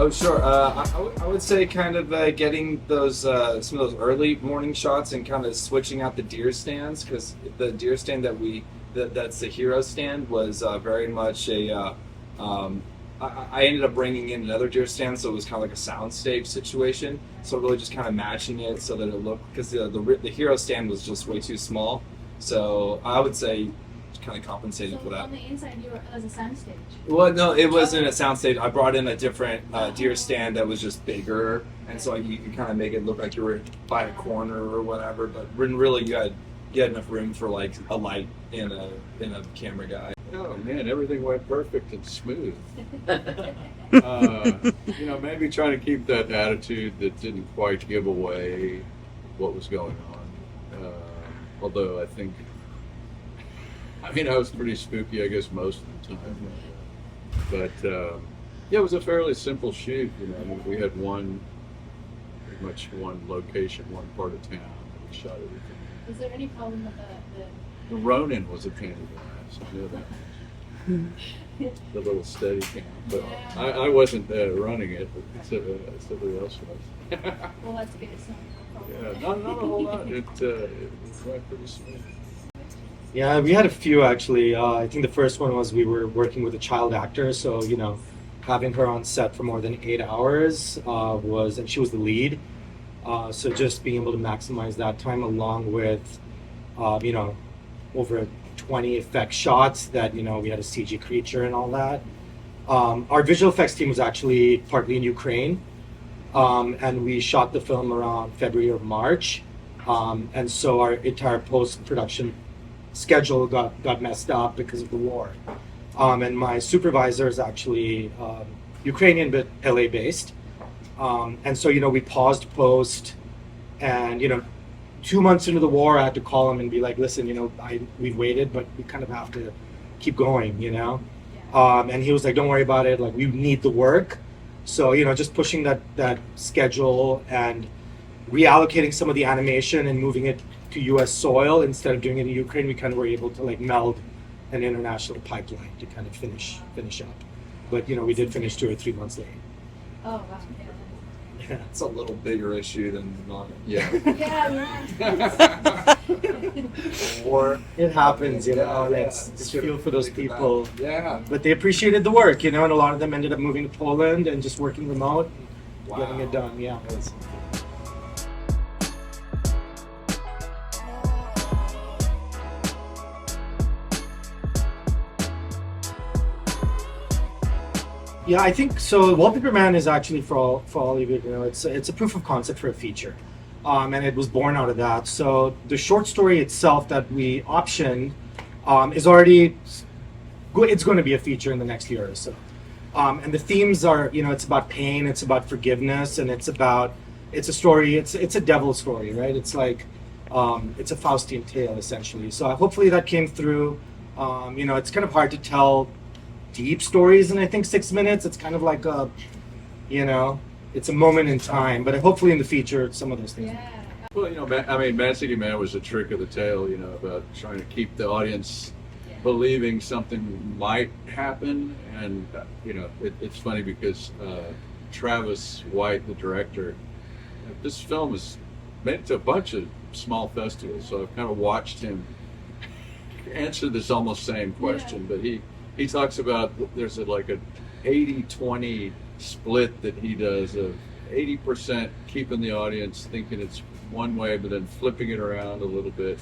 Oh, sure. I would say kind of getting those some of those early morning shots and kind of switching out the deer stands because the deer stand that's the hero stand was very much a. I ended up bringing in another deer stand, so it was kind of like a soundstage situation. So really just kind of matching it so that it looked because the hero stand was just way too small. So I would say kind of compensating for that. On the inside, it was a soundstage. Well, no, it wasn't a soundstage. I brought in a different deer stand that was just bigger, and so you could kind of make it look like you were by a corner or whatever. But when really you had enough room for like a light and a camera guy. Oh man, everything went perfect and smooth. Maybe trying to keep that attitude that didn't quite give away what was going on. Although I was pretty spooky, I guess, most of the time. But it was a fairly simple shoot. We had pretty much one location, one part of town. We shot everything. Is there any problem with The Ronin was a pain in the ass. I know that. The little steady cam. But Yeah. I wasn't running it, but somebody else was. Well, that's good. So Yeah, not a whole lot. It went pretty smooth. Yeah, we had a few actually. I think the first one was we were working with a child actor, so having her on set for more than 8 hours and she was the lead. So just being able to maximize that time along with, over 20 effect shots that, we had a CG creature and all that. Our visual effects team was actually partly in Ukraine, and we shot the film around February or March. And so our entire post-production schedule got messed up because of the war. And my supervisor is actually Ukrainian but LA based. And so, we paused post and, 2 months into the war, I had to call him and be like, listen, we've waited, but we kind of have to keep going, And he was like, don't worry about it. Like, we need the work. So, just pushing that schedule and reallocating some of the animation and moving it to U.S. soil instead of doing it in Ukraine, we kind of were able to meld an international pipeline to kind of finish up. But, we did finish 2 or 3 months late. Oh, wow. Yeah. It's a little bigger issue than not. Yeah. Yeah. Or It happens, Yeah, Let's just feel for those people. Yeah. But they appreciated the work, and a lot of them ended up moving to Poland and just working remote, and Wow. getting it done. Yeah. Yeah, I think so. Wallpaper Man is actually for all of you, it's a proof of concept for a feature, and it was born out of that. So the short story itself that we optioned is already it's going to be a feature in the next year or so, and the themes are it's about pain, it's about forgiveness, and it's a story. It's a devil story, right? It's like it's a Faustian tale essentially. So hopefully that came through. It's kind of hard to tell deep stories in I think 6 minutes. It's kind of like it's a moment in time, but hopefully in the feature some of those things. Yeah. Well, Mad City Man was a trick of the tale, about trying to keep the audience believing something might happen. And, it's funny because Travis White, the director, this film was made to a bunch of small festivals, so I've kind of watched him answer this almost same question, but he talks about there's like an 80-20 split that he does of 80% keeping the audience thinking it's one way, but then flipping it around a little bit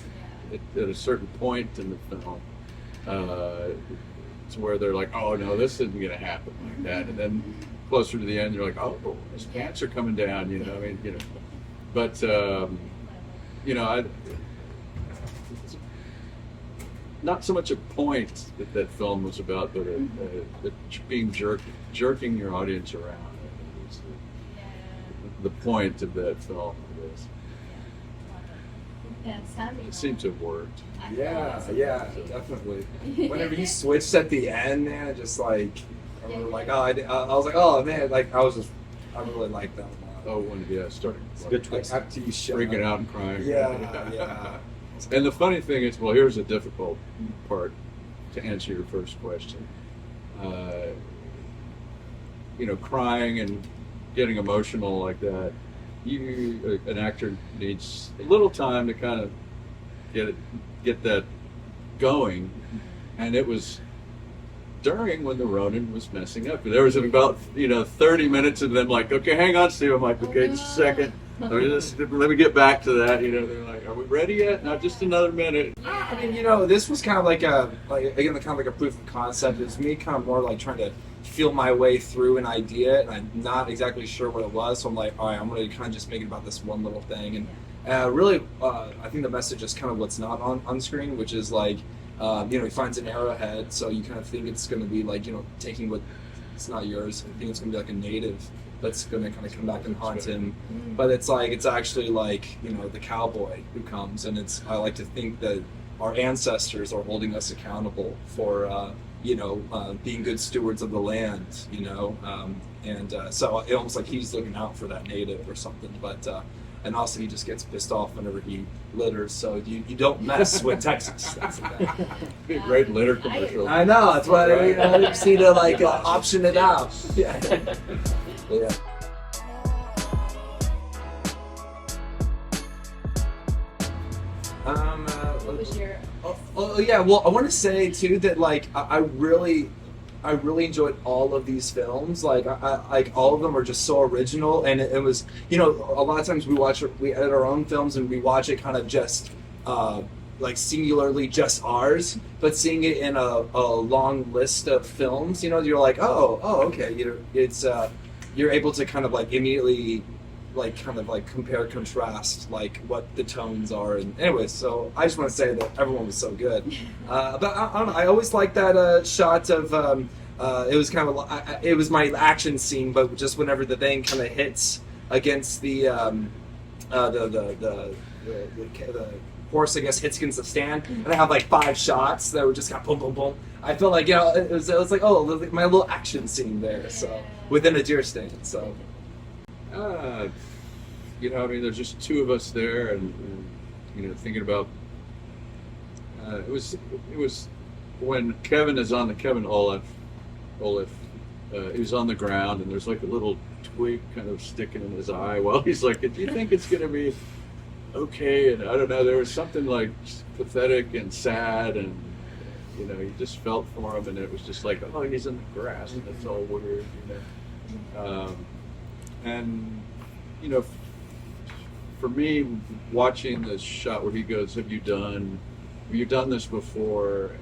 at a certain point in the film to where they're like, oh no, this isn't going to happen like that. And then closer to the end, you're like, oh, his pants are coming down, But, not so much a point that film was about, but being jerking your audience around. It was the point of that film. It seems to have worked. Yeah, definitely. Whenever he switched at the end, man, just like I remember, I was like, oh man, I really liked that one. Oh, when started Good twist. After you shut freaking up. out and crying. Yeah. And the funny thing is, well, here's a difficult part to answer your first question. crying and getting emotional like that, an actor needs a little time to kind of get that going. And it was during when the Ronin was messing up. There was about 30 minutes of them like, okay, hang on, Steve. I'm like, okay, just a second. Let me get back to that. They're like, are we ready yet? Not just another minute. I mean, this was kind of like a proof of concept. It was me kind of more like trying to feel my way through an idea, and I'm not exactly sure what it was. So I'm like, all right, I'm going to kind of just make it about this one little thing. And really, I think the message is kind of what's not on screen, which is like, he finds an arrowhead, so you kind of think it's going to be like, taking what it's not yours. I think it's going to be like a native that's going to kind of come back and haunt him. But it's actually like, the cowboy who comes, and I like to think that our ancestors are holding us accountable for, being good stewards of the land, so it almost like he's looking out for that native or something. But and also he just gets pissed off whenever he litters, so you don't mess with Texas. That's Be a great litter commercial. I know, that's why I just need to option it out. Yeah. Yeah. What was your? Oh yeah. Well, I want to say too that I really enjoyed all of these films. Like all of them are just so original, and it was a lot of times we edit our own films and we watch it kind of just singularly just ours, but seeing it in a long list of films, you're like, oh okay, you're able to kind of immediately compare contrast what the tones are. And anyways, so I just want to say that everyone was so good. But I don't know, I always liked that shot of it was kind of it was my action scene, but just whenever the thing kind of hits against the horse, I guess, hits against the stand, and I have 5 shots that were just kind of boom boom boom. I felt like it was like, oh, my little action scene there, so within a deer stand. So there's just 2 of us there, and thinking about it was when Kevin is on Kevin Olaf, he's on the ground, and there's a little twig kind of sticking in his eye while he's like, do you think it's gonna be okay? And I don't know, there was something pathetic and sad, and you just felt for him, and it was just like, oh, he's in the grass, and it's all weird, and for me, watching this shot where he goes, have you done this before?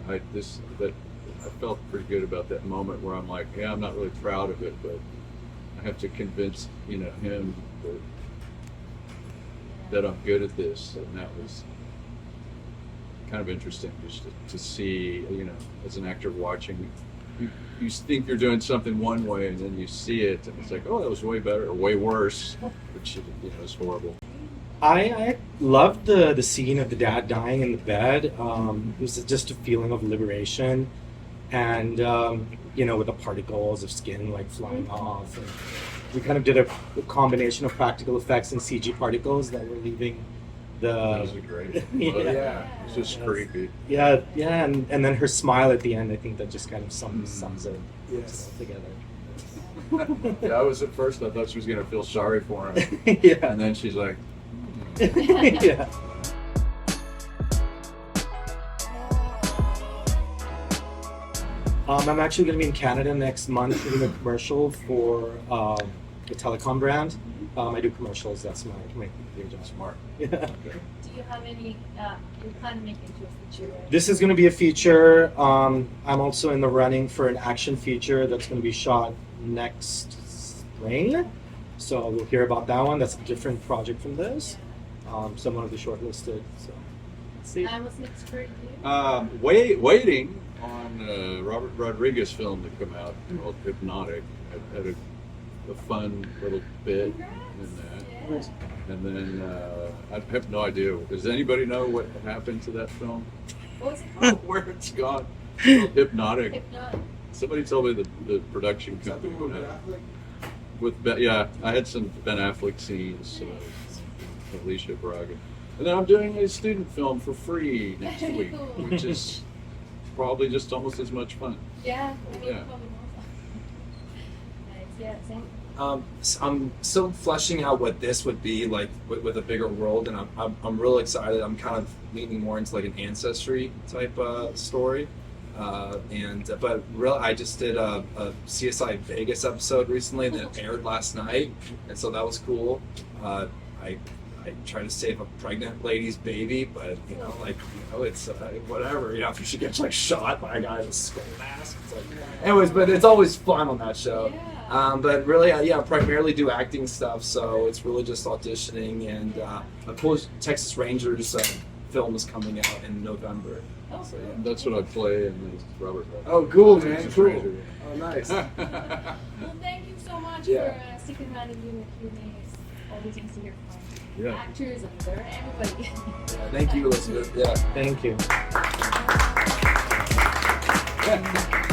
And I felt pretty good about that moment where I'm like, yeah, I'm not really proud of it, but I have to convince him that I'm good at this. And that was kind of interesting just to see, as an actor watching, you think you're doing something one way, and then you see it, and it's like, oh, that was way better or way worse, which is horrible. I loved the scene of the dad dying in the bed. It was just a feeling of liberation, and with the particles of skin flying off. And we kind of did a combination of practical effects and CG particles that were leaving That was great. Yeah. It's just creepy. Yeah, and then her smile at the end, I think that just kind of sums it together. Yeah, at first I thought she was going to feel sorry for him. Yeah. And then she's like, Yeah. I'm actually going to be in Canada next month doing a commercial for a telecom brand. I do commercials. That's my job. smart. Yeah. Okay. Do you have any? You plan to make it into a feature? Right? This is going to be a feature. I'm also in the running for an action feature that's going to be shot next spring. So we'll hear about that one. That's a different project from this. Someone will be shortlisted. So let's see. What's next for you? Waiting on Robert Rodriguez film to come out called Hypnotic. I had a fun little bit in that. Yes. And then I have no idea. Does anybody know what happened to that film? What was it called? Where it's gone? It's called Hypnotic. Hypnotic. Somebody told me the production company went out. I had some Ben Affleck scenes, Alicia Braga. And then I'm doing a student film for free next week, which is probably just almost as much fun. Yeah. I mean, Yeah. probably more fun. Yeah, same. I'm still fleshing out what this would be like with a bigger world, and I'm real excited. I'm kind of leaning more into like an ancestry type story, but really, I just did a CSI Vegas episode recently that aired last night, and so that was cool. I tried to save a pregnant lady's baby, but it's whatever. After she gets like shot by a guy with a skull mask. It's like, anyways, but it's always fun on that show. Yeah. But really, I primarily do acting stuff, so it's really just auditioning, and a cool Texas Rangers film is coming out in November. Oh, So, yeah. That's what I play in the Robert. Oh, cool, man, Texas cool. Ranger. Oh, nice. Well, thank you so much Yeah. for sticking around and doing the Q&A. It's always nice to hear from Yeah. actors and everybody. Thank you, Elizabeth. Yeah. Thank you. Yeah.